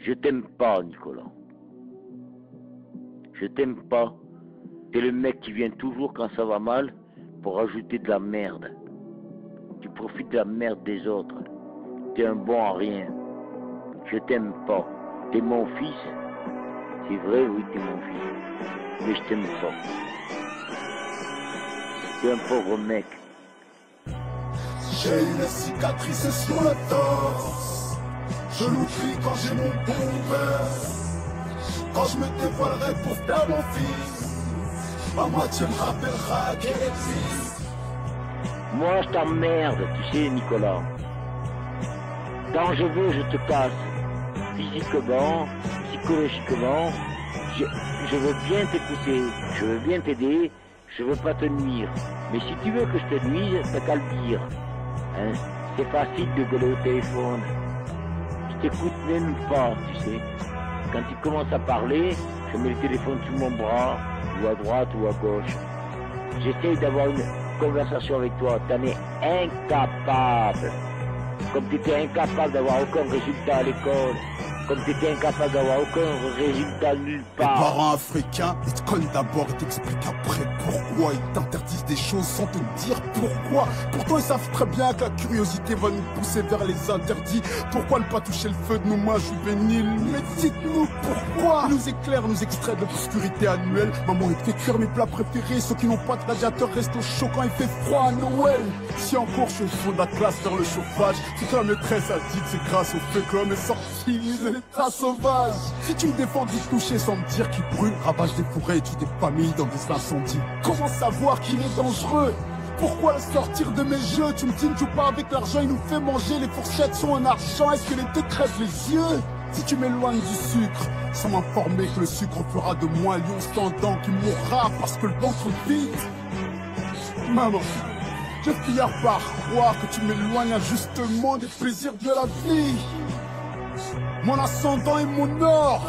Je t'aime pas, Nicolas. Je t'aime pas. T'es le mec qui vient toujours quand ça va mal pour rajouter de la merde. Tu profites de la merde des autres. T'es un bon à rien. Je t'aime pas. T'es mon fils. C'est vrai, oui, t'es mon fils. Mais je t'aime pas. T'es un pauvre mec. J'ai une cicatrice sur le torse. Je l'oublie quand j'ai mon bon cœur. Quand je me dévoilerai pour faire mon fils, ma moitié me rappellera qu'elle existe. Moi, je t'emmerde, tu sais, Nicolas. Quand je veux, je te casse. Physiquement, psychologiquement, je veux bien t'écouter, je veux bien t'aider, je veux pas te nuire. Mais si tu veux que je te nuise, t'as qu'à le dire. Hein? C'est facile de gueuler au téléphone. Je t'écoute même pas, tu sais. Quand tu commences à parler, je mets le téléphone sous mon bras, ou à droite ou à gauche. J'essaye d'avoir une conversation avec toi, t'en es incapable. Comme tu étais incapable d'avoir aucun résultat à l'école, comme tu étais incapable d'avoir aucun résultat nulle part. Les parents africains, ils te cognent d'abord et t'expliquent après pourquoi. Ils t'interdisent des choses sans te dire pourquoi. Pourtant ils savent très bien que la curiosité va nous pousser vers les interdits. Pourquoi ne pas toucher le feu de nos mains juvéniles? Mais dites-nous pourquoi. Ils nous éclairent, nous extraient de l'obscurité annuelle. Maman, il te fait cuire mes plats préférés. Ceux qui n'ont pas de radiateur restent au chaud quand il fait froid à Noël. Si encore je suis au fond de la classe vers le chauffage, si ta maîtresse a dit que c'est grâce au fait que l'homme est sorti de l'état sauvage. Si tu me défends d'y toucher sans me dire qu'il brûle, ravage des forêts et tue des familles dans des incendies. Comment savoir qu'il est dangereux? Pourquoi le sortir de mes jeux? Tu me dis ne joue pas avec l'argent, il nous fait manger, les fourchettes sont en argent. Est-ce que les deux crèvent les yeux? Si tu m'éloignes du sucre, sans m'informer que le sucre fera de moi un lion sans dents qui mourra parce que le ventre vide. Maman, je finis par croire que tu m'éloignes injustement des plaisirs de la vie. Mon ascendant est mon or.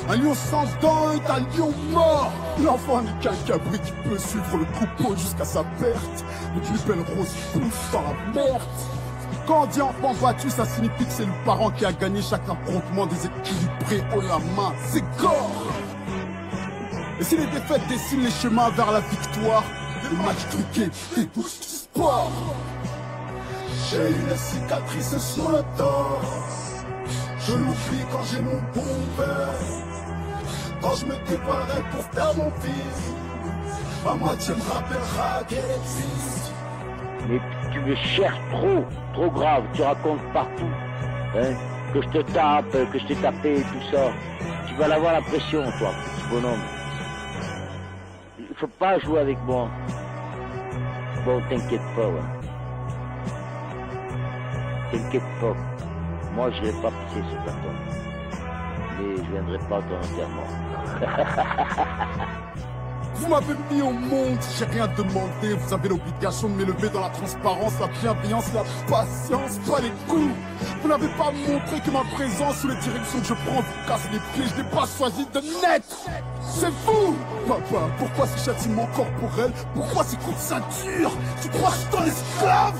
Un lion sans dents est un lion mort. L'enfant n'est qu'un cabri qui peut suivre le troupeau jusqu'à sa perte. Les plus belles roses poussent dans la merde. Quand on dit enfant battu, ça signifie que c'est le parent qui a gagné chaque affrontement déséquilibré haut la main. C'est gore. Et si les défaites dessinent les chemins vers la victoire, les matchs truqués débouchent du sport. J'ai une cicatrice sur le torse. Je l'oublie quand j'ai mon bon cœur. Quand je me dévoilerai pour faire mon fils, ma moitié me rappellera qu'elle existe. Mais tu me cherches trop grave, tu racontes partout, hein, que je te tape, que je t'ai tapé et tout ça. Tu vas l'avoir la pression, toi, petit bonhomme. Il faut pas jouer avec moi. Bon, t'inquiète pas, ouais. T'inquiète pas. Moi, je vais pas pisser sur ta tombe. Mais je viendrai pas à ton enterrement. Vous m'avez mis au monde, j'ai rien demandé. Vous avez l'obligation de m'élever dans la transparence, la bienveillance, la patience, pas les coups. Vous n'avez pas montré que ma présence sous les directions que je prends vous casse les pieds. Je n'ai pas choisi de naître. C'est vous, papa. Pourquoi ce châtiment corporel? Pourquoi ces coups de ceinture? Tu crois que je suis ton esclave?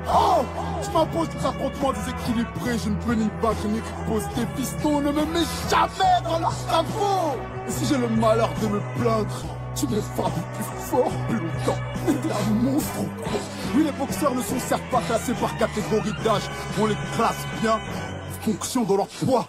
Oh! Tu m'imposes des affrontements déséquilibrés. Je ne peux ni battre ni riposter. Piston ne me met jamais dans leur cerveau. Et si j'ai le malheur de me plaindre, tu me frappes plus fort, plus longtemps. T'es un monstre ou quoi? Oui, les boxeurs ne sont certes pas classés par catégorie d'âge. On les classe bien en fonction de leur poids.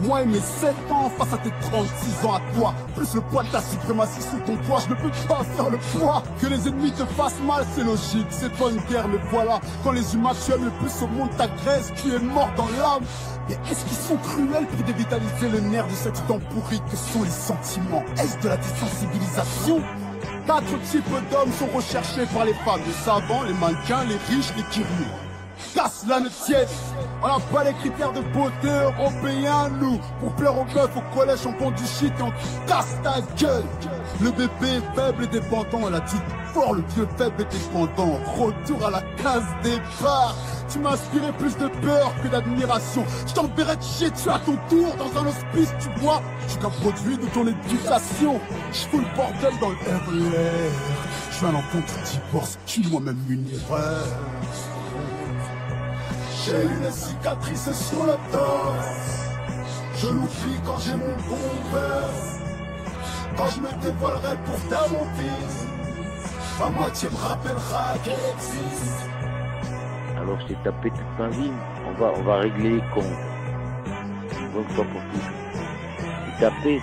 Moi et mes 7 ans face à tes 36 ans à toi, plus le poids de ta suprématie sous ton poids, je ne peux pas faire le poids. Que les ennemis te fassent mal, c'est logique, c'est pas une guerre, mais voilà. Quand les humains tu aimes le plus au monde t'agressent, tu es mort dans l'âme. Mais est-ce qu'ils sont cruels pour dévitaliser le nerf de cette dent pourrie que sont les sentiments? Est-ce de la désensibilisation? 4 types d'hommes sont recherchés par les femmes, les savants, les mannequins, les riches, les curieux. Casse la ne tienne. On n'a pas les critères de beauté européens, nous. Pour plaire aux meufs au collège, on prend du shit et on te casse ta gueule. Le bébé est faible et dépendant, l'adulte fort, le vieux faible et dépendant. Retour à la case départ. Tu m'as inspiré plus de peur que d'admiration. Je t'enverrai te chier dessus à ton tour dans un hospice, tu vois. Je suis qu'un produit de ton éducation. Je fous le bordel dans le RER. Je suis un enfant qui divorce, qui moi-même une erreur. J'ai une cicatrice sur le torse. Je l'oublie quand j'ai mon bon verre. Quand je me dévoilerai pour faire mon fils, ma moitié me rappellera qu'elle existe. Alors je t'ai tapé toute ma vie, on va régler les comptes. Une fois pour toutes. J'ai tapé,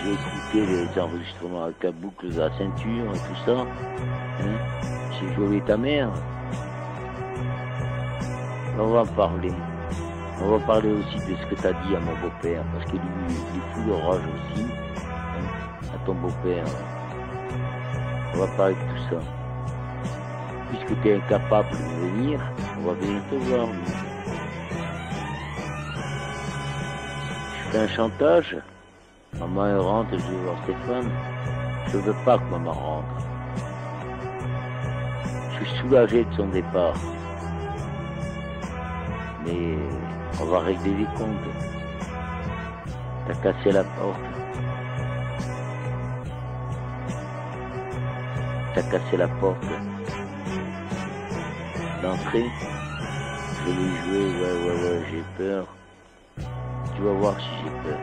j'ai écouté les enregistrements avec la boucle de la ceinture et tout ça. Hein? J'ai violé ta mère. On va en parler. On va parler aussi de ce que tu as dit à mon beau-père, parce que lui, il est fou de rage aussi, hein, à ton beau-père. On va parler de tout ça. Puisque tu es incapable de venir, on va venir te voir. Je fais un chantage. Maman rentre, je vais voir Stéphane. Je veux pas que maman rentre. Je suis soulagé de son départ. Mais on va régler les comptes. T'as cassé la porte. T'as cassé la porte d'entrée. Je l'ai joué, ouais, j'ai peur. Tu vas voir si j'ai peur.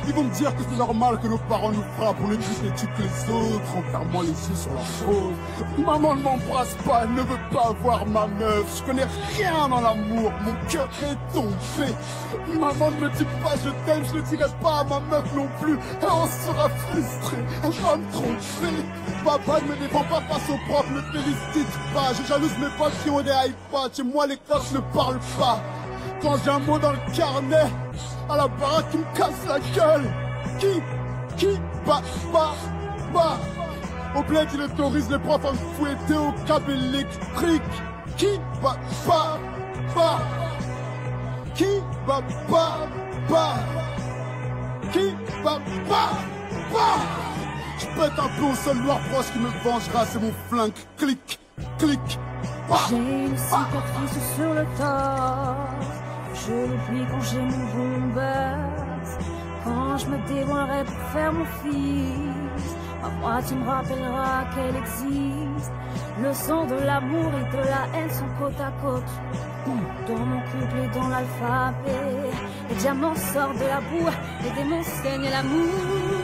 Ils vont me dire que c'est normal que nos parents nous frappent, on est plus têtus que les autres, en fermant les yeux sur leur faute. Maman ne m'embrasse pas, elle ne veut pas voir ma meuf. Je connais rien dans l'amour, mon cœur est tombé. Maman ne me dit pas je t'aime, je ne dirai pas à ma meuf non plus. Et on sera frustré, elle va me tromper. Papa ne me défend pas face aux profs, ne félicite pas. Je jalouse mes potes qui ont des iPads, chez moi les classes ne parlent pas. Quand j'ai un mot dans le carnet, à la baraque qui me casse la gueule. Qui bah. Au bled il autorise les profs à me fouetter au câble électrique. Qui bah. Qui bah. Je pète un peu au seul noir proche qui me vengera, c'est mon flingue. Clic. Bah. J'ai une cicatrice sur le torse. Je l'oublie quand j'ai mon boombox. Quand je me dévoilerai pour faire mon fils, ma moitié me rappellera qu'elle existe. Le sang de l'amour et de la haine sont côte à côte. Dans mon couple et dans l'alphabet, les diamants sortent de la boue, les démons saignent l'amour.